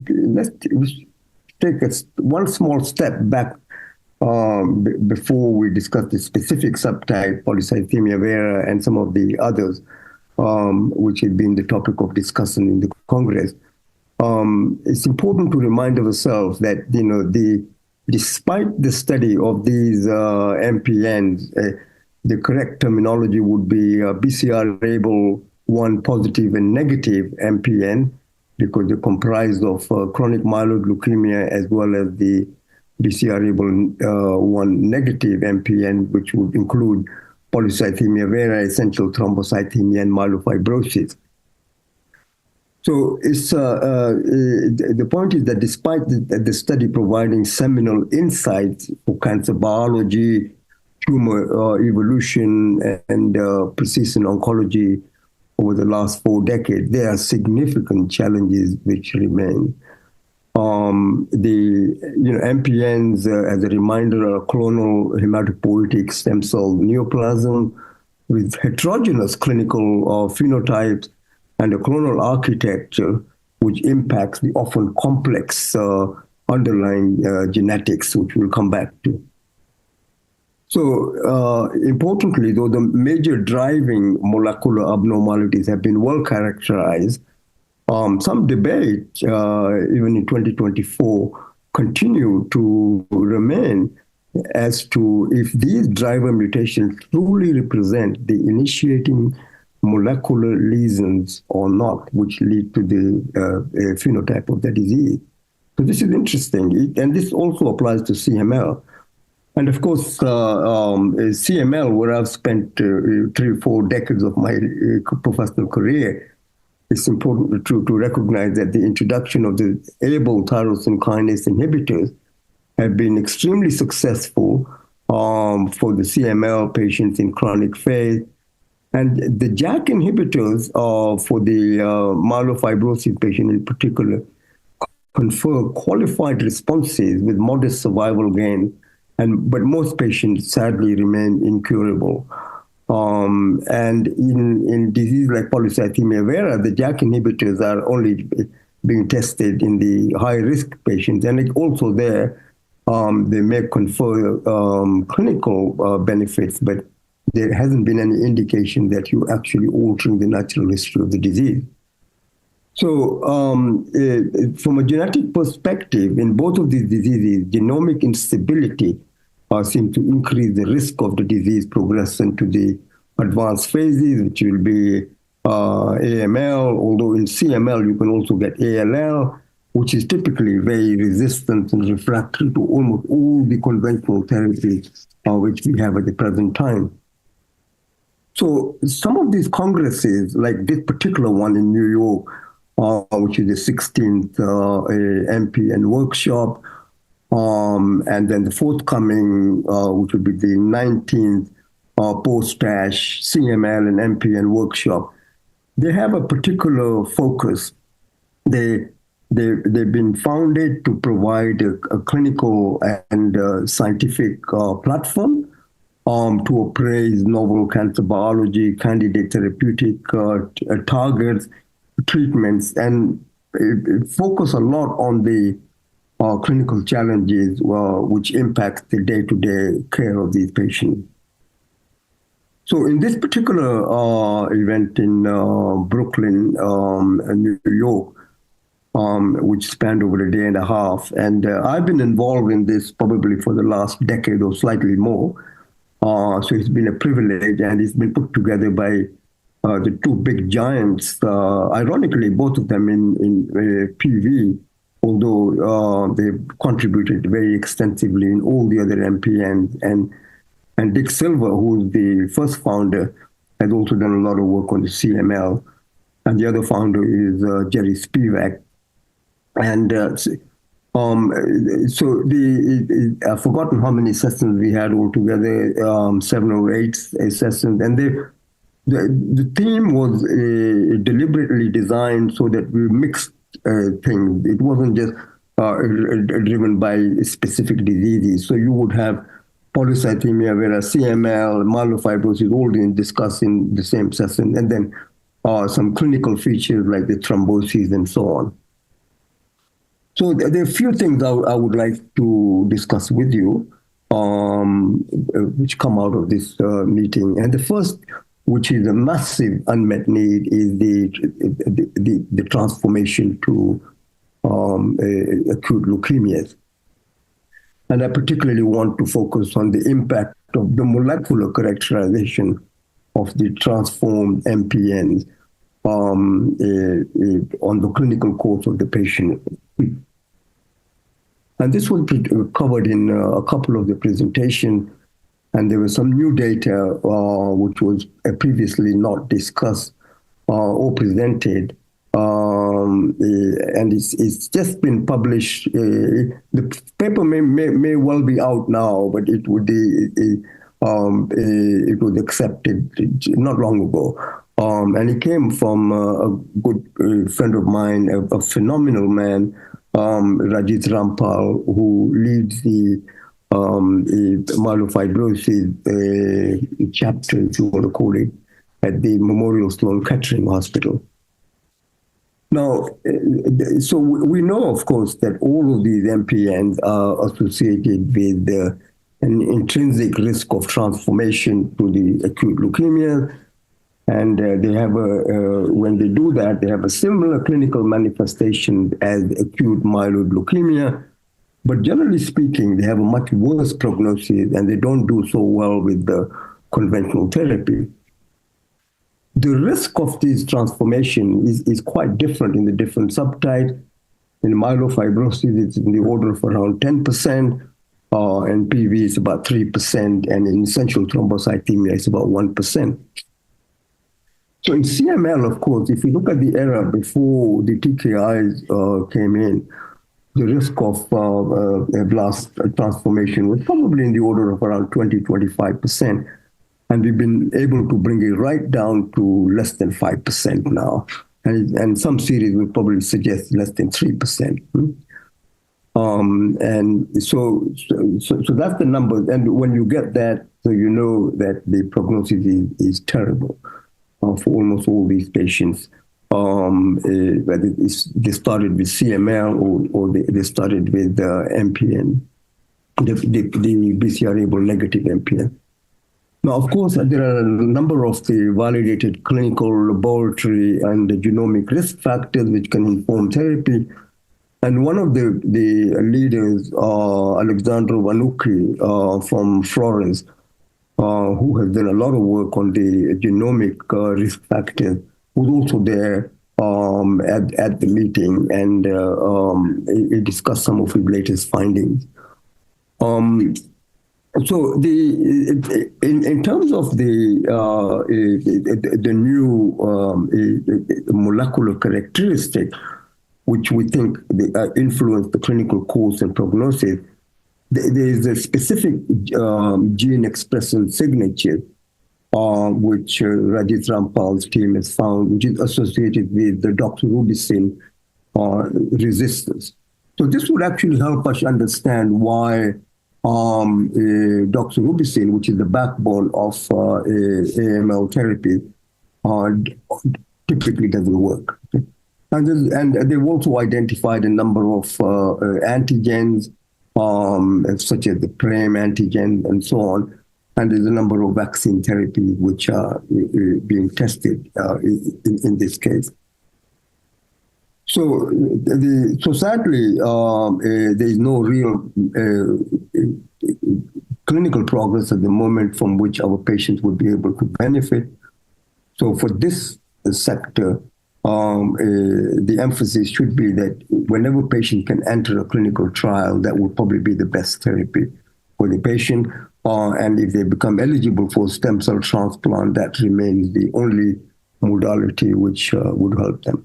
let's take one small step back before we discuss the specific subtype, polycythemia vera, and some of the others, which have been the topic of discussion in the Congress. It's important to remind ourselves that, despite the study of these MPNs, the correct terminology would be BCR-ABL 1 positive and negative MPN, because they're comprised of chronic myeloid leukemia as well as the BCR-ABL 1 negative MPN, which would include polycythemia vera, essential thrombocythemia, and myelofibrosis. So it's the point is that despite the study providing seminal insights for cancer biology, tumor evolution, and precision oncology over the last 4 decades, there are significant challenges which remain. MPNs, as a reminder, are clonal hematopoietic stem cell neoplasm with heterogeneous clinical phenotypes and a clonal architecture which impacts the often complex underlying genetics, which we'll come back to. So importantly, though, the major driving molecular abnormalities have been well characterized, some debate, even in 2024, continue to remain as to if these driver mutations truly represent the initiating molecular lesions or not, which lead to the phenotype of the disease. So this is interesting, and this also applies to CML. And of course, CML, where I've spent 3 or 4 decades of my professional career, it's important to recognize that the introduction of the ABL tyrosine kinase inhibitors have been extremely successful for the CML patients in chronic phase. And the JAK inhibitors for the myelofibrosis patient in particular confer qualified responses with modest survival gain, but most patients sadly remain incurable. And in disease like polycythemia vera, the JAK inhibitors are only being tested in the high-risk patients, and also there they may confer clinical benefits, but there hasn't been any indication that you're actually altering the natural history of the disease. So from a genetic perspective, in both of these diseases, genomic instability seems to increase the risk of the disease progression to the advanced phases, which will be AML, although in CML you can also get ALL, which is typically very resistant and refractory to almost all the conventional therapies which we have at the present time. So some of these congresses, like this particular one in New York, which is the 16th MPN workshop, and then the forthcoming, which would be the 19th post-ASH CML and MPN workshop, they have a particular focus. They've been founded to provide a clinical and scientific platform to appraise novel cancer biology, candidate therapeutic targets, treatments, and focus a lot on the clinical challenges which impact the day-to-day care of these patients. So in this particular event in Brooklyn, New York, which spanned over a day and a half, and I've been involved in this probably for the last decade or slightly more. So it's been a privilege, and it's been put together by the 2 big giants, ironically, both of them in PV, although they've contributed very extensively in all the other MPNs. And Dick Silver, who's the first founder, has also done a lot of work on the CML. And the other founder is Jerry Spivak. And so I've forgotten how many sessions we had altogether, 7 or 8 sessions. And the theme was deliberately designed so that we mixed things. It wasn't just driven by specific diseases. So you would have polycythemia vera, CML, myelofibrosis, all discussed in the same session, and then some clinical features like the thrombosis and so on. So there are a few things I would like to discuss with you, which come out of this meeting. And the first, which is a massive unmet need, is the transformation to acute leukemias. And I particularly want to focus on the impact of the molecular characterization of the transformed MPNs on the clinical course of the patient. And this was covered in a couple of the presentations, and there was some new data which was previously not discussed or presented. And it's just been published. The paper may well be out now, but it was accepted not long ago. And it came from a good friend of mine, a phenomenal man, Rajit Rampal, who leads the myelofibrosis chapter, if you want to call it, at the Memorial Sloan Kettering Hospital. Now, so we know, of course, that all of these MPNs are associated with an intrinsic risk of transformation to the acute leukemia. And they have when they do that, they have a similar clinical manifestation as acute myeloid leukemia. But generally speaking, they have a much worse prognosis, and they don't do so well with the conventional therapy. The risk of this transformation is quite different in the different subtypes. In myelofibrosis, it's in the order of around 10%, and PV is about 3%, and in essential thrombocythemia, it's about 1%. So in CML, of course, if you look at the era before the TKIs came in, the risk of blast transformation was probably in the order of around 20-25%. And we've been able to bring it right down to less than 5% now. And some series will probably suggest less than 3%. And so that's the number. And when you get that, so you know that the prognosis is terrible for almost all these patients. Whether they started with CML or they started with MPN, the BCR-ABL negative MPN. Now, of course, there are a number of the validated clinical, laboratory, and the genomic risk factors which can inform therapy. And one of the leaders, Alexandru Vanucchi from Florence, who has done a lot of work on the genomic risk factors, was also there at the meeting, and he discussed some of his latest findings. So in terms of the new molecular characteristic, which we think influence the clinical course and prognosis, there is a specific gene expression signature which Rajit Rampal's team has found, which is associated with the doxorubicin resistance. So this would actually help us understand why doxorubicin, which is the backbone of AML therapy, typically doesn't work. And they've also identified a number of antigens, such as the PRAME antigen and so on. And there's a number of vaccine therapies which are being tested in this case. So sadly, there is no real clinical progress at the moment from which our patients would be able to benefit. So for this sector, the emphasis should be that whenever a patient can enter a clinical trial, that will probably be the best therapy for the patient. And if they become eligible for stem cell transplant, that remains the only modality which would help them.